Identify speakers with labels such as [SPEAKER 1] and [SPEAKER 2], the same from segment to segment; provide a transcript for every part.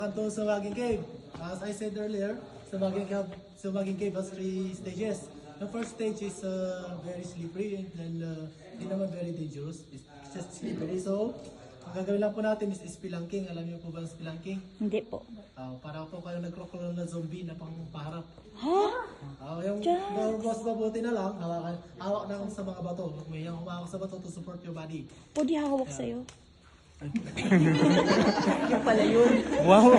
[SPEAKER 1] To Sumaging Cave. As I said earlier, Sumaging Cave has 3 stages. The first stage is very slippery and hindi naman very dangerous. It's just slippery. So, ang gagawin lang po natin is spelunking. Alam niyo po ba ang spelunking?
[SPEAKER 2] Hindi po.
[SPEAKER 1] Para po kayo nagkrokolong na zombie na pang paharap.
[SPEAKER 2] Ha?
[SPEAKER 1] Yung mas mabuti na lang, hawak na sa mga bato. May humawak sa bato to support your body.
[SPEAKER 2] Pwede hawak sa'yo. Yung pala yun.
[SPEAKER 3] Wow!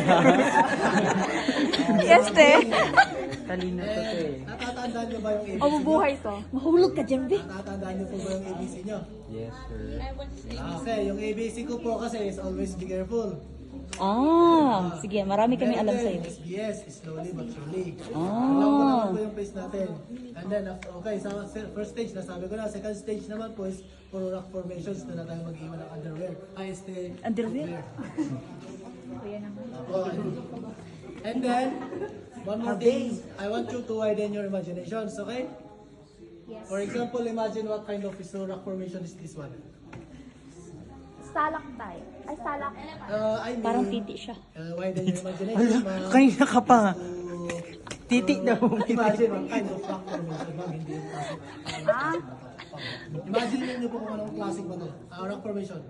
[SPEAKER 2] Yes, te.
[SPEAKER 3] Talino to eh.
[SPEAKER 1] Natatandaan niyo ba yung ABC
[SPEAKER 2] O, mabuhay to. Mahulog ka dyan, be.
[SPEAKER 1] Natatandaan niyo po ba yung ABC niyo?
[SPEAKER 3] Yes, sir.
[SPEAKER 1] Okay, yung ABC ko po kasi is always be careful.
[SPEAKER 2] Sige, marami kami alam sa'yo.
[SPEAKER 1] Yes, slowly but surely.
[SPEAKER 2] Ah.
[SPEAKER 1] Alam ko naman po yung pace natin. And then, okay, sa first stage, nasabi ko na. Second stage naman po is for rock formations. Doon na tayo mag-iwan ng underwear.
[SPEAKER 2] Underwear?
[SPEAKER 1] And then, one more thing. I want you to widen your imaginations, okay?
[SPEAKER 4] Yes.
[SPEAKER 1] For example, imagine what kind of rock formation is this one.
[SPEAKER 4] Stalactite. Ay, stalak.
[SPEAKER 1] I mean,
[SPEAKER 2] Parang titi siya.
[SPEAKER 1] Widen your imagination.
[SPEAKER 3] Kanina ka pa.
[SPEAKER 1] To
[SPEAKER 3] Titi daw.
[SPEAKER 1] imagine what kind of rock formation. Ma'am, hindi yung classic. Imagine niyo po kung anong classic ba ito. Rock formation.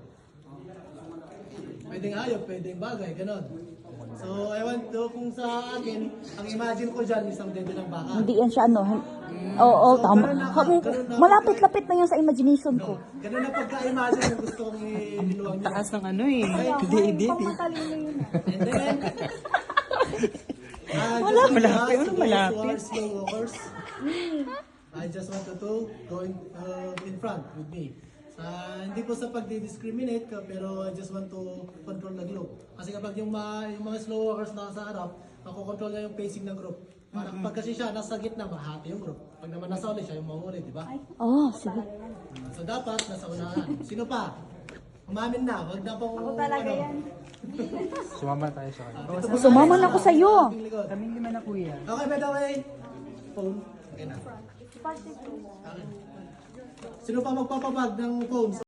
[SPEAKER 1] Pwedeng hayop, pwedeng bagay, ganon. So, I want to, kung sa akin, ang imagine ko dyan, isang dede ng baka.
[SPEAKER 2] Hindi yan siya, ano. Oo, tama. Malapit-lapit na yan sa imagination ko.
[SPEAKER 1] Ganun na pagka-imagine yung gusto kong iniluwang niya.
[SPEAKER 3] Taas ng ano eh. Hindi.
[SPEAKER 1] And then,
[SPEAKER 3] Malapit.
[SPEAKER 1] Slow walkers. I just wanted to go in front with me. Hindi po sa pagdi-discriminate ka, pero I just want to control the group. Kasi kapag yung mga slow walkers na sa harap, makokontrol niya yung pacing ng group. Para pag kasi siya nasa gitna, mahati yung group. Pag naman nasa uli siya, yung mahuli, di ba?
[SPEAKER 2] Sige.
[SPEAKER 1] So dapat nasa unahan. Sino pa? Umamin na, wag na pong... Ako talaga yan.
[SPEAKER 3] Sumama tayo sa kanya.
[SPEAKER 2] Sumama na ako sa'yo.
[SPEAKER 3] Kaming lima na kuya.
[SPEAKER 1] Okay, by the way, phone. Okay na. Okay. Sino pa magpapabag ng phone?